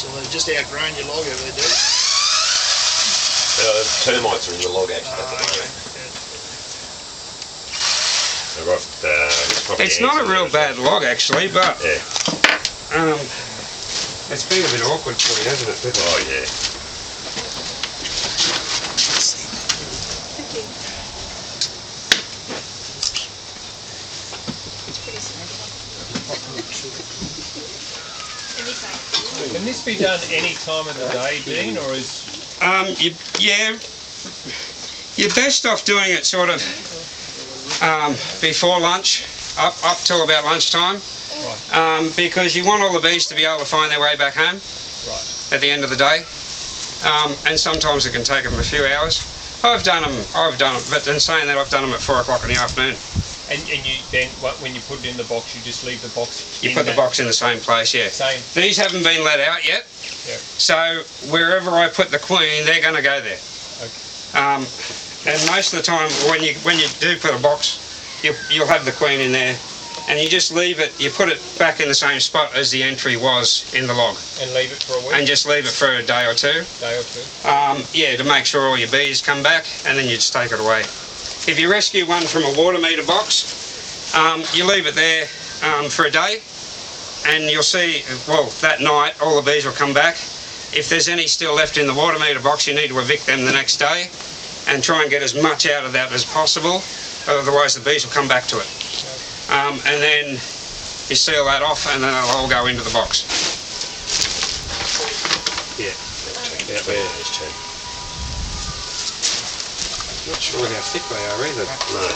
So they've just outgrown your log, have they, do? Termites are in the log, actually. I've got, It's not a real bad log, actually, but yeah. It's been a bit awkward for you, hasn't it? Oh, yeah. Can this be done any time of the day, Dean, or is... Yeah, you're best off doing it sort of before lunch, up till about lunchtime, because you want all the bees to be able to find their way back home at the end of the day, and sometimes it can take them a few hours. I've done them, but in saying that, I've done them at 4 o'clock in the afternoon. And you then, when you put it in the box, you just leave the box You put the box in the same place, yeah. Same. These haven't been let out yet, so wherever I put the queen, they're going to go there. Okay. And most of the time, when you do put a box, you'll have the queen in there, and you just leave it. You put it back in the same spot as the entry was in the log, And leave it for a week? and just leave it for a day or two. Yeah, to make sure all your bees come back, and then you just take it away. If you rescue one from a water meter box, you leave it there for a day, and you'll see, well, that night all the bees will come back. If there's any still left in the water meter box, you need to evict them the next day and try and get as much out of that as possible, otherwise the bees will come back to it. And then you seal that off, and then it'll all go into the box. Yeah, there's two. Not sure how thick they are either. No.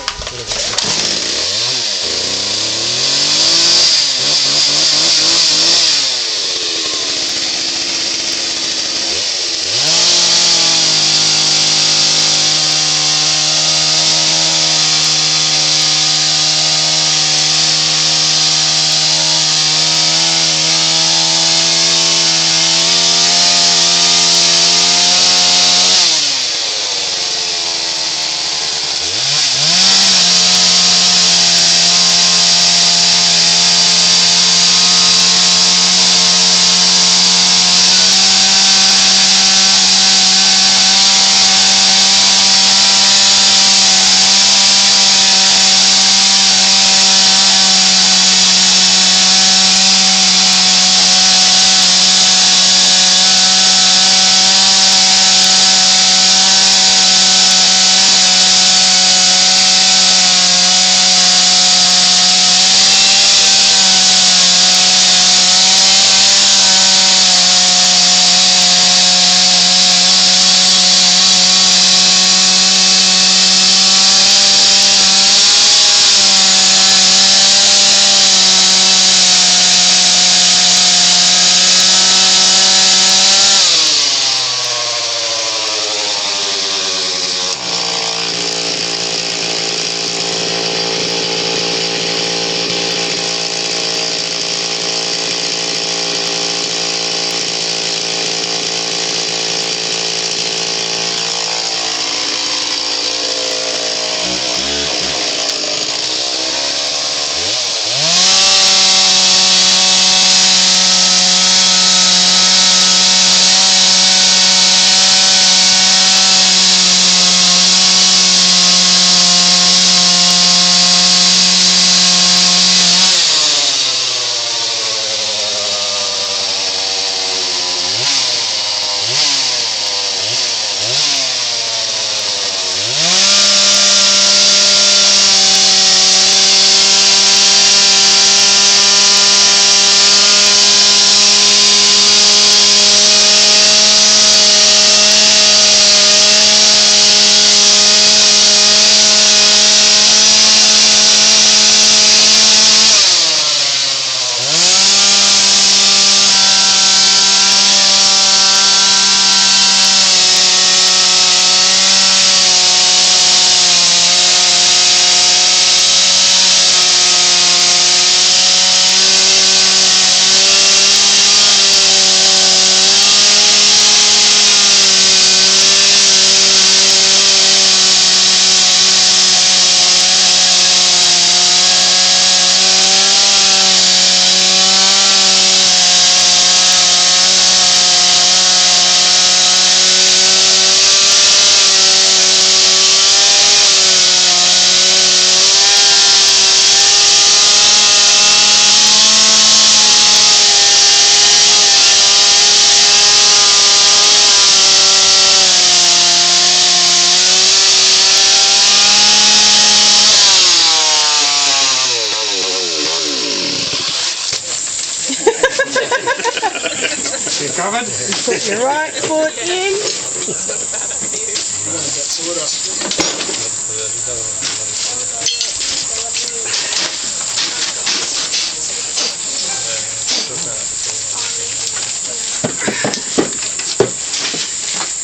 You covered? Put your right foot in.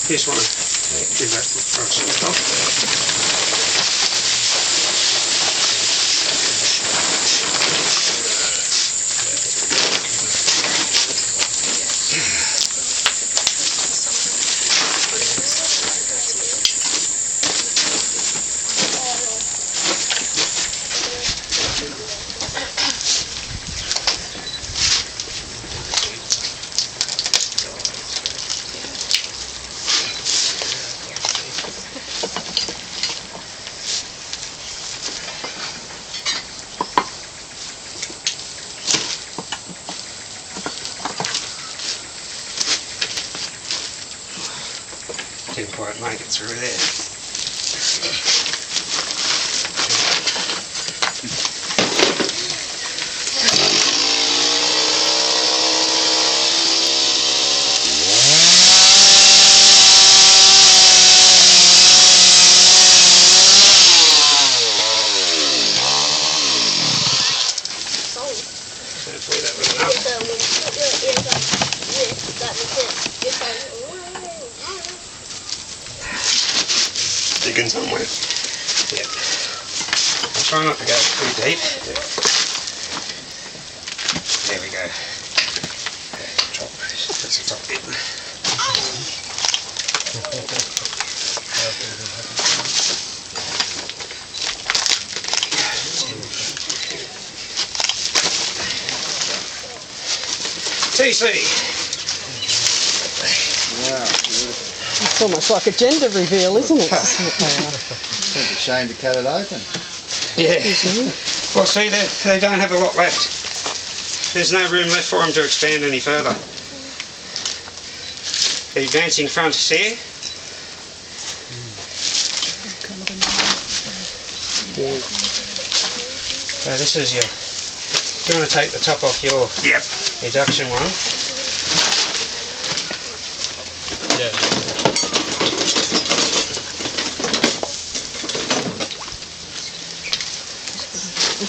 This one. Give that brush off. Didn't quite make it through there. Hopefully that was enough. Digging somewhere. Yep. Try not to go too deep. There we go. That's the top bit. TC. It's almost like a gender reveal, isn't it? It's a shame to cut it open. Yeah. Well, see, they don't have a lot left. There's no room left for them to expand any further. The advancing front is here. So this is your... You want to take the top off your induction one. Yeah.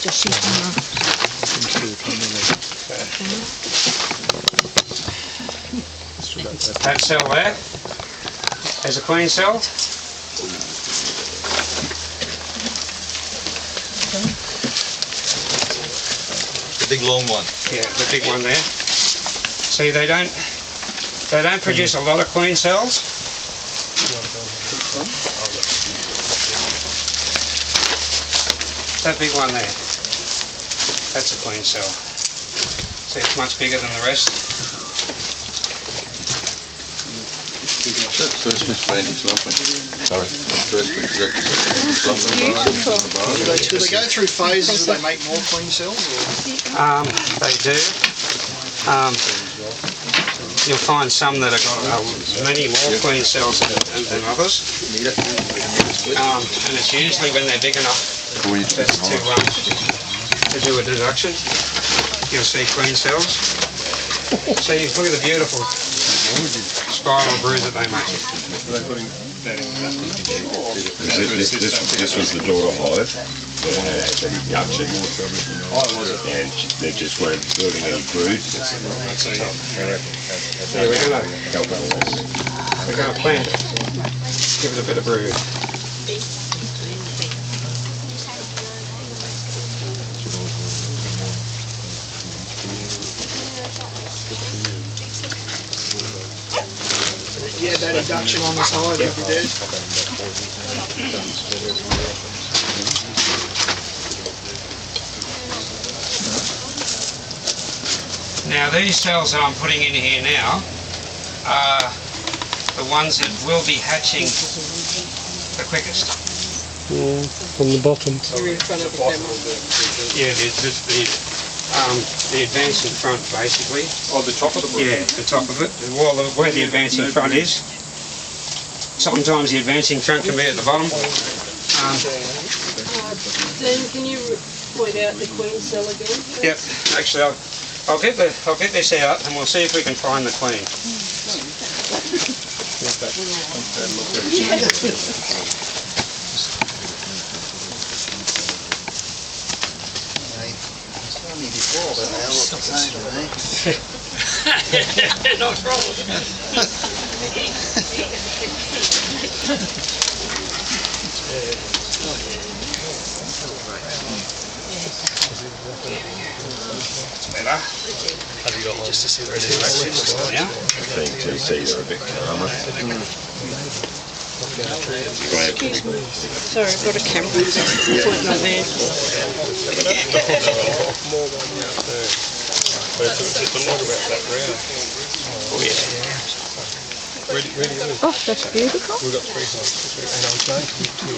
Just shoot them off. That cell there is a queen cell. The big long one. Yeah, the big one there. See, they don't produce a lot of queen cells. That big one there, that's a queen cell. See, it's much bigger than the rest. First bit's plenty, it's lovely. Sorry, first bit's Do they go through phases where they make more queen cells? Or? They do. You'll find some that have got many more queen cells than others. And it's usually when they're big enough to do a deduction. You'll see queen cells. See, look at the beautiful spiral brood that they make. This was the daughter Hive. And they just weren't building any brood. Yeah, we're gonna plant it. Give it a bit of brood. Yeah, that induction on the side if you did. Now these cells that I'm putting in here now are the ones that will be hatching the quickest. Yeah, on the bottom. You're in front of the camera. Yeah, the advancing front basically. Oh, the top of the brood? Yeah, the top of it. Well, where the advancing front is. Sometimes the advancing front can be at the bottom. Dan, can you point out the queen cell again? Yep, actually I'll get this out and we'll see if we can find the queen. Only before, but now what's the same to me? No problem. Better. Have you got one? Just to see where it is. Yeah. I think to see you're a bit calmer. Excuse me. Sorry, I've got a camera. Pointing on there. More one out there. But it's just a lot about that ground. Oh yeah. Really good. Oh, that's beautiful. We've got 3 hives. And I'm trying to do 2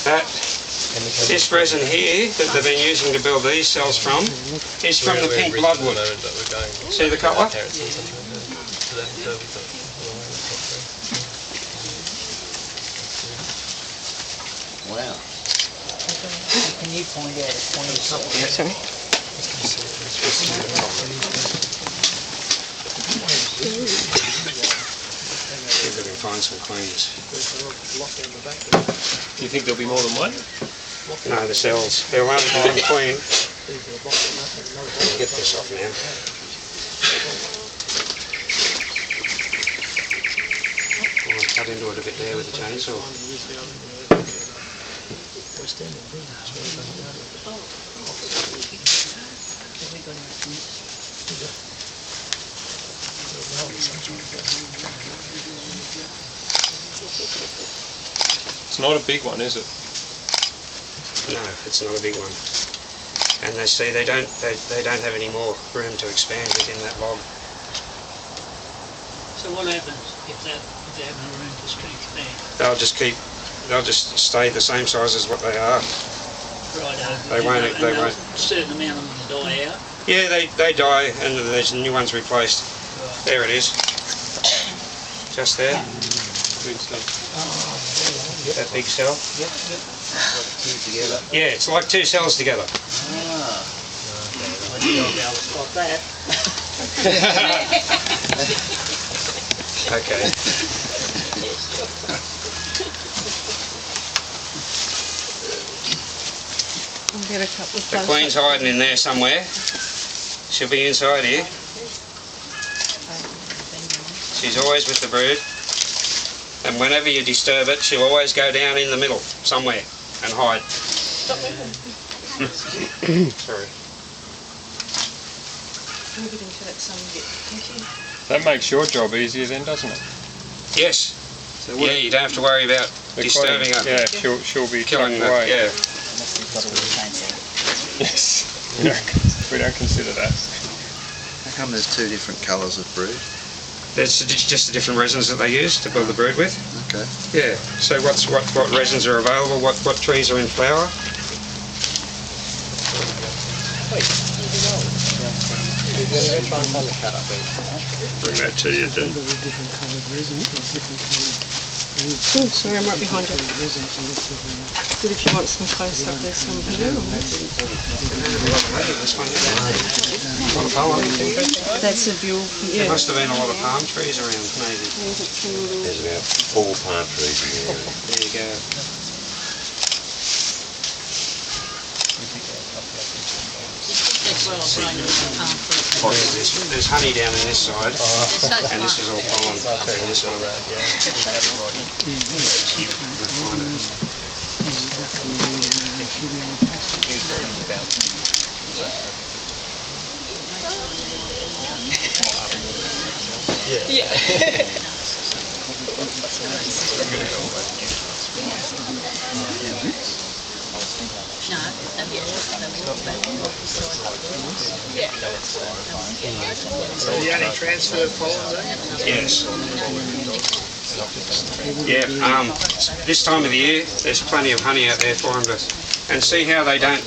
That this resin here that they've been using to build these cells from is from the pink bloodwood. See the colour? Wow. Can you point out a 20 something? Sorry. See if we can find some queens. Do you think there'll be more than one? No, the cells. They'll only be one queen. Get this off now. Oh, I'll cut into it a bit there with the chainsaw. It's not a big one, is it? No, it's not a big one. And they see they don't have any more room to expand within that log. So what happens if they have no room to expand? They'll just stay the same size as what they are. Right, They won't. A certain amount of them die out. Yeah, they die and there's new ones replaced. There it is. Just there. Good stuff. That big cell. Yep. Together. Yeah, it's like 2 cells together. Ah. I think I'll be able to spot that. Okay. I'll get a couple of The queen's hiding in there somewhere. She'll be inside here. She's always with the brood. And whenever you disturb it, she'll always go down in the middle somewhere and hide. Sorry. That makes your job easier then, doesn't it? Yes. Yeah, you don't have to worry about disturbing her. Yeah, she'll be Killing tucked her. away. Yeah. Yes. We don't consider that. How come there's 2 different colours of brood? That's just the different resins that they use to build the brood with. Okay. Yeah. So what resins are available? What trees are in flower? Bring that to you then. Oh, sorry, I'm right behind you. Good if you want some close up, there's some here. That's a view, There yeah. must have been a lot of palm trees around, maybe. There's about 4 palm trees in the area. There you go. That's well grown in the palm fruit. There's honey down in this side, and this is all pollen up in this one. No, So the only transfer pollen there? Yes. Yeah. This time of the year, there's plenty of honey out there for them to, and see how they don't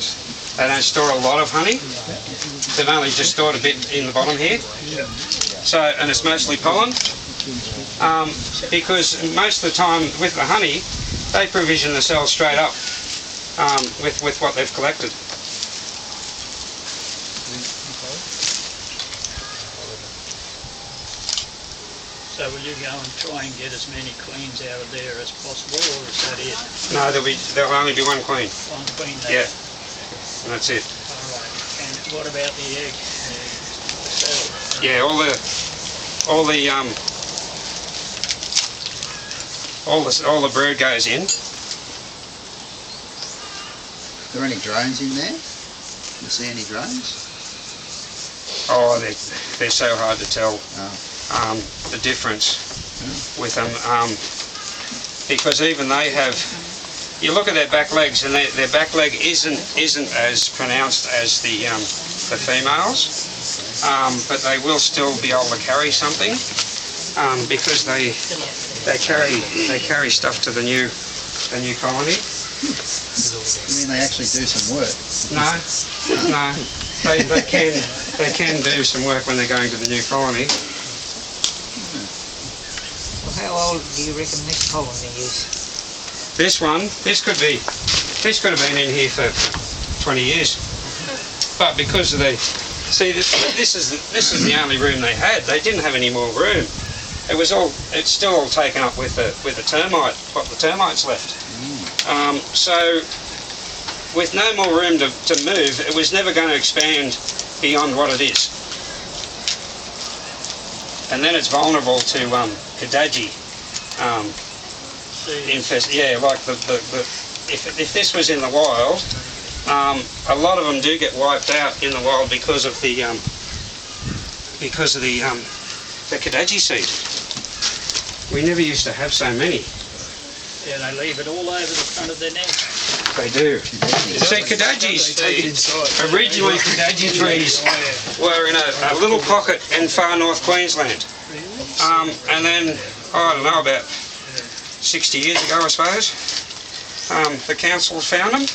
store a lot of honey. They've only just stored a bit in the bottom here. So, and it's mostly pollen. Because most of the time with the honey, they provision the cells straight up with what they've collected. So will you go and try and get as many queens out of there as possible, or is that it? No, there'll only be one queen. One queen there? Yeah, and that's it. All right. And what about the egg? The cell? Yeah, all the brood goes in. Are there any drones in there? You see any drones? Oh, they're so hard to tell the difference with them, because even they have. You look at their back legs, and their back leg isn't as pronounced as the females, but they will still be able to carry something because they carry stuff to the new colony. You mean they actually do some work? No. They can do some work when they're going to the new colony. Well, how old do you reckon this colony is? This could have been in here for 20 years, but because of this is the only room they had. They didn't have any more room. It's still all taken up with the termite, what the termites left. So with no more room to move, it was never going to expand beyond what it is. And then it's vulnerable to Kadaji infest. Yeah, like if this was in the wild, a lot of them do get wiped out in the wild because of the Kadaji seed. We never used to have so many. Yeah, they leave it all over the front of their neck. They do. See, Kadajis, originally Kadaji trees were in a little pocket in far north Queensland. And then, I don't know, about 60 years ago, I suppose, the council found them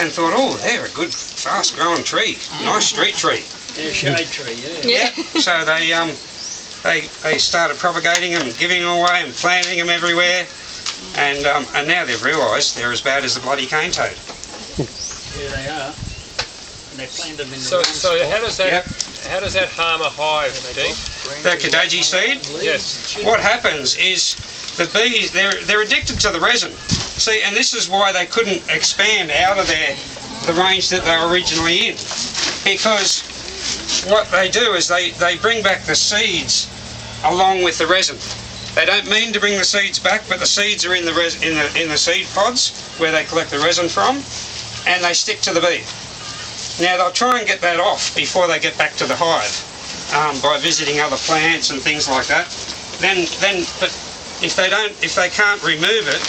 and thought, oh, they're a good, fast-growing tree, nice street tree. Yeah, shade tree, yeah. So they started propagating them and giving them away and planting them everywhere. And now they've realised they're as bad as the bloody cane toad. Yeah, they are. And they plant them in the So how does that harm a hive, Dean? The Kadaji seed? Yes. What happens is the bees, they're addicted to the resin. See, and this is why they couldn't expand out of the range that they were originally in. Because what they do is they bring back the seeds along with the resin. They don't mean to bring the seeds back, but the seeds are in the seed pods where they collect the resin from, and they stick to the bee. Now they'll try and get that off before they get back to the hive by visiting other plants and things like that. But if they can't remove it,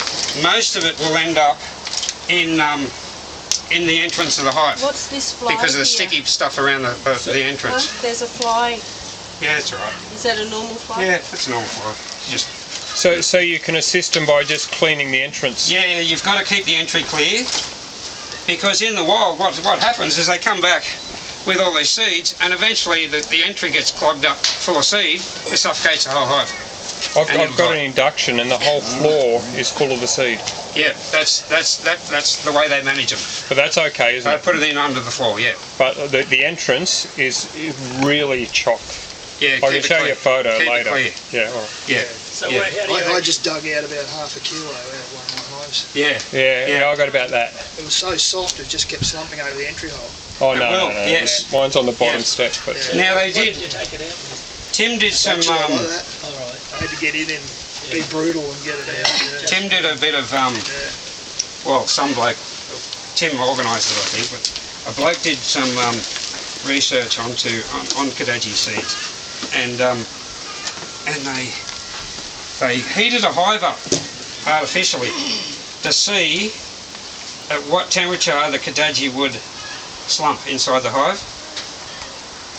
most of it will end up in the entrance of the hive. What's this fly because of the here? sticky stuff around the entrance. There's a fly. Yeah, that's all right. Is that a normal fly? Yeah, that's a normal fly. So you can assist them by just cleaning the entrance? Yeah, you've got to keep the entry clear, because in the wild what happens is they come back with all these seeds, and eventually the entry gets clogged up full of seed. It suffocates the whole hive. I've got an induction and the whole floor is full of the seed. Yeah, that's the way they manage them. But that's okay, isn't They it? put it in under the floor, yeah. But the entrance is really chocked. Yeah, I can show you a photo keep later. It clear. Yeah, all right. Yeah. So how do you I just dug out about half a kilo out of one of my hives. Yeah, I got about that. It was so soft it just kept slumping over the entry hole. Oh, It no, will, no, no. yes. Mine's on the bottom Yes. step. But Now they Why did. did you take it out? Tim did some. Actually, I like that. All right. I had to get in and be brutal and get it out. Yeah. Tim did a bit of well, some bloke. Tim organised it, I think, but a bloke did some research on Kadaji seeds, and they heated a hive up artificially to see at what temperature the Kadaji would slump inside the hive.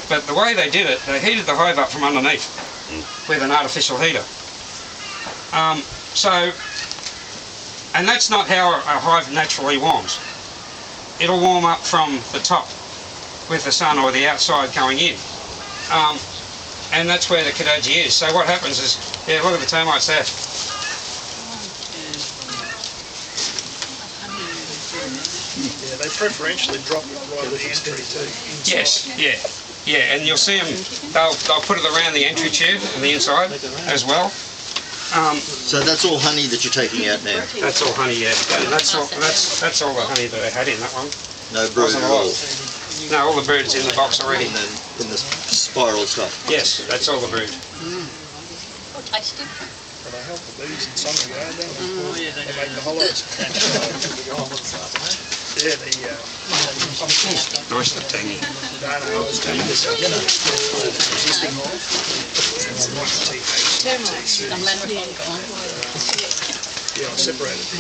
But the way they did it, they heated the hive up from underneath with an artificial heater. And that's not how a hive naturally warms. It'll warm up from the top with the sun or the outside going in. And that's where the Kadaji is. So what happens is, yeah, look at the termites there. Yeah, they preferentially drop it right at the entry too. Yes, yeah. Yeah, and you'll see them. They'll put it around the entry tube on the inside as well. So that's all honey that you're taking out now? That's all honey, yeah. And that's all the honey that I had in that one. No brood Wasn't at a lot. all? No, all the brood's in the box already. And then in the spiral stuff? Yes, that's all the brood. Oh, tasty. But they help the bees in some regard, don't they? Oh, yeah, They make the hollows. Yeah, Nice and tangy. I was telling you, you know, existing hive. I'm glad we're gone. Yeah, I separated the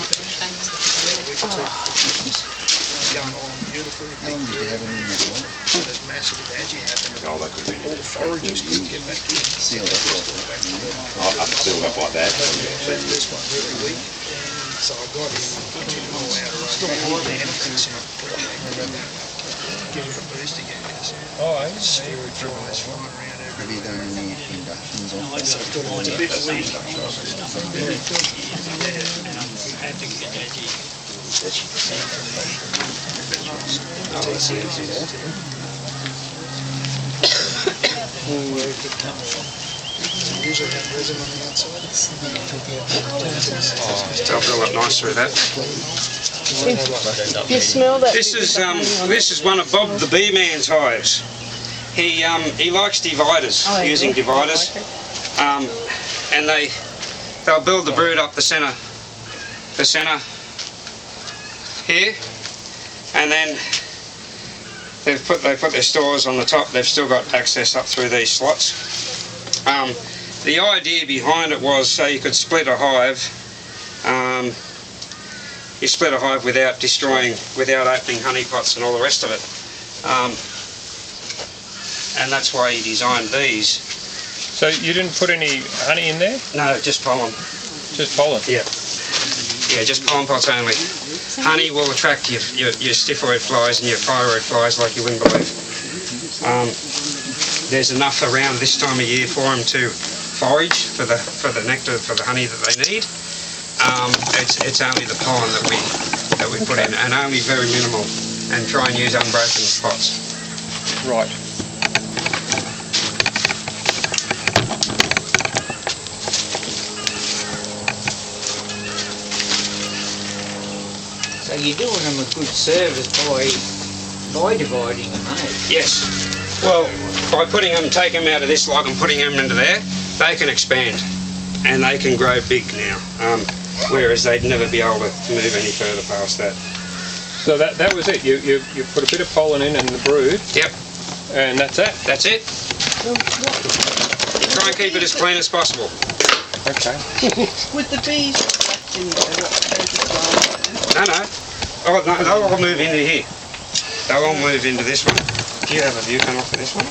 going on beautifully. How long did you have it in there for? There's massive adagio happening. Oh, that could be. All the foragers couldn't get back to it. Seal it I've sealed up like that. But this one really weak. So I got him, took him all out of road. The anthrax in it, give him a boost again. Oh, I Steroid flies flying around everywhere. Have you done any inductions on So it's got a bit of weak. Had to get that in. Oh, that's it. Usually have resin on the outside. They'll build up nice through that. You smell that? This is one of Bob the Bee Man's hives. He likes dividers, Oh, using yeah. dividers, and they'll build the brood up the centre here, and then they put their stores on the top. They've still got access up through these slots. The idea behind it was so you could split a hive. You split a hive without opening honey pots and all the rest of it. And that's why he designed these. So you didn't put any honey in there? No, just pollen. Just pollen? Yeah. Yeah, just pollen pots only. Honey will attract your stiffoid flies and your thyroid flies like you wouldn't believe. There's enough around this time of year for them to forage for the nectar, for the honey that they need. It's only the pollen that we put in, and only very minimal, and try and use unbroken pots. Right. So you're doing them a good service by dividing them, eh? Yes. Well, by taking them out of this log and putting them into there, they can expand and they can grow big now. Whereas they'd never be able to move any further past that. So that was it. You put a bit of pollen in and the brood. Yep. And that's it. That's it. Try and keep it as clean as possible. Okay. With the bees in there, No. Oh, no, they'll all move into here. They'll all move into this one. Do you have a view coming off of this one?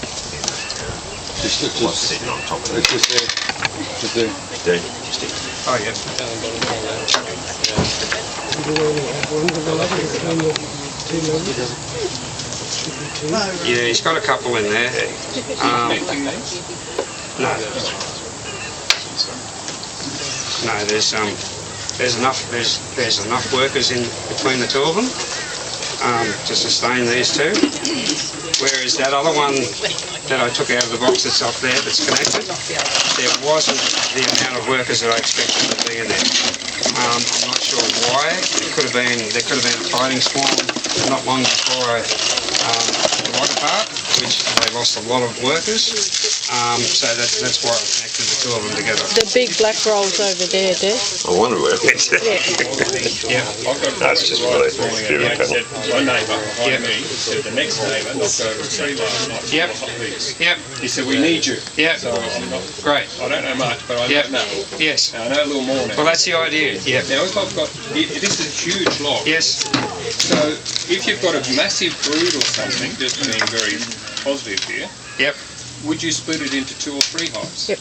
Just sitting on top of it. Just there. Oh, yeah. Yeah, he's got a couple in there. No. No, there's enough workers in between the two of them to sustain these two. Whereas that other one that I took out of the box that's up there, that's connected, there wasn't the amount of workers that I expected to be in there. I'm not sure why. There could have been a fighting swarm not long before I took the water apart, which they lost a lot of workers. So that's why I connected the two of them together. the big black rolls over there, Des. I wonder where it is. Yeah. That's just really Like I said, my neighbour behind Yep. me said the next neighbour knocked over a tree last night. Yep. Yep. He said, we need you. Yep. So I'm not, Great. I don't know much, but I Yep. know. Yes. I know a little more now. Well, that's the idea. Yep. Now, if I've got, this is a huge log. Yes. So if you've got a massive brood or something, just being very positive here, Yep. would you split it into 2 or 3 hives? Yep.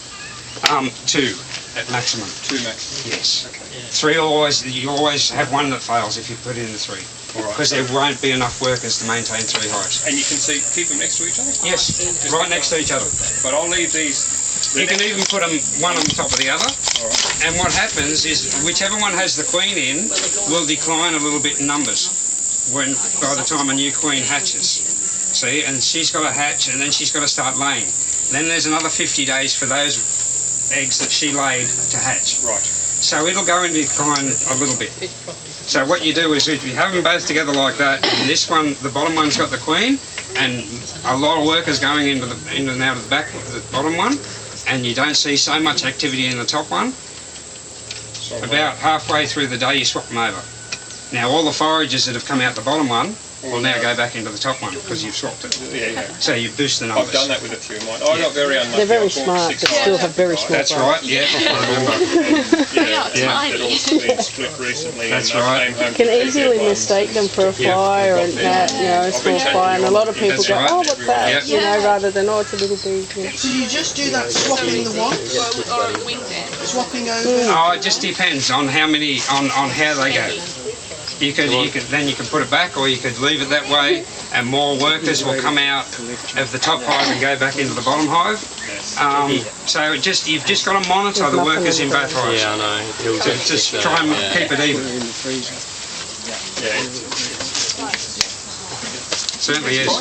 2 at maximum. 2 maximum. Yes. 3 you always have one that fails if you put it in the 3. All right. Because there won't be enough workers to maintain 3 hives. And you can keep them next to each other? Yes, right next to each other. But I'll leave these... You can even put them one on top of the other. All right. And what happens is whichever one has the queen in will decline a little bit in numbers by the time a new queen hatches. see, and she's got to hatch, and then she's got to start laying. Then there's another 50 days for those eggs that she laid to hatch. Right. So it'll go into decline a little bit. So what you do is if you have them both together like that, and this one, the bottom one's got the queen, and a lot of workers going into and out of the back of the bottom one, and you don't see so much activity in the top one. About halfway through the day you swap them over. Now all the forages that have come out the bottom one will now go back into the top one because you've swapped it. Yeah. So you boost the numbers. I've done that with a few of mine. I got very unlucky. They're very I bought smart, 6 but still hives have very at small That's right, yeah, I remember. Yeah, it all's been split recently. That's and I right. came home You can to easily get one. mistake them for a fly or a gnat, a small fly, and a lot of people That's go, right. oh, what's that? Yep. Rather than, oh, it's a little bee. So you just do that swapping the wands? Or a wingman. Swapping over? Oh, it just depends on how many, on how they go. You could put it back, or you could leave it that way, and more workers will come out of the top hive and go back into the bottom hive. So you've just got to monitor the workers in both hives. Yeah, I know. Just try and keep it even. Certainly is.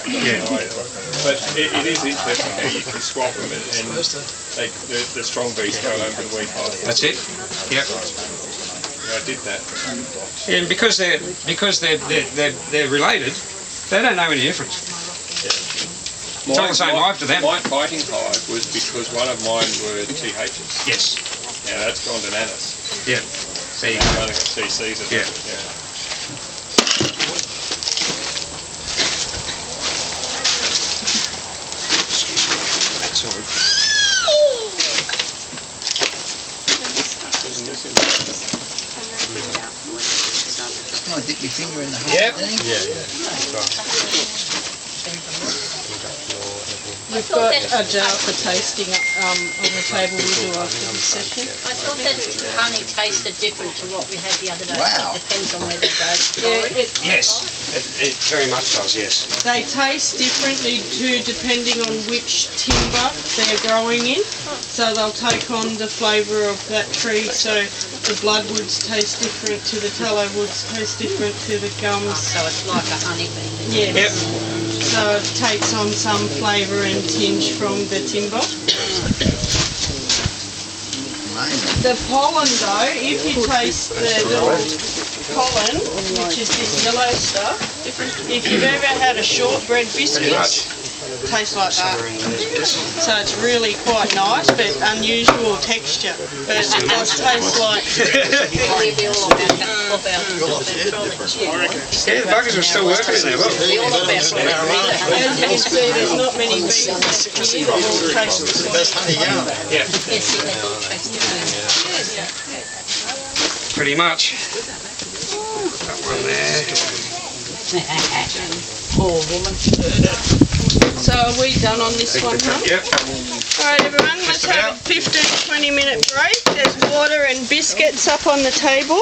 Yeah. But it is interesting how you can swap them and the strong bees go over the weak hive. That's it. Yep. I did that. And because they're related, they don't know any difference. It's all the same hive to them. My fighting hive was because one of mine were THs. Yes. Now that's gone to nanas. Yeah. There you I've go. only got CCs of Yeah. it. Yeah. That's all. Can I dip your finger in the hole? Yep. Danny? We've got a jar for tasting on the table we do after this session. I thought that honey tasted different to what we had the other day. Wow. It depends on where they go. Yes. It very much does, yes. They taste differently too depending on which timber they're growing in. So they'll take on the flavour of that tree. So the bloodwoods taste different to the tallow woods, taste different to the gums. So it's like a honeybee. Yes. Yep. So it takes on some flavour and tinge from the timber. Amazing. The pollen though, if you taste the little pollen, which is this yellow stuff, if you've ever had a shortbread biscuit, tastes like that. So it's really quite nice, but unusual texture. But it does taste like... We'll be all about that. Yeah, the buggers are still working in there, look. As you can see, there's not many bees left here that all taste the same. Yeah, Yes, they all taste different. pretty much. That one there. Poor woman. So are we done on this one, huh? Yep. Alright everyone, let's have a 15-20 minute break. There's water and biscuits up on the table.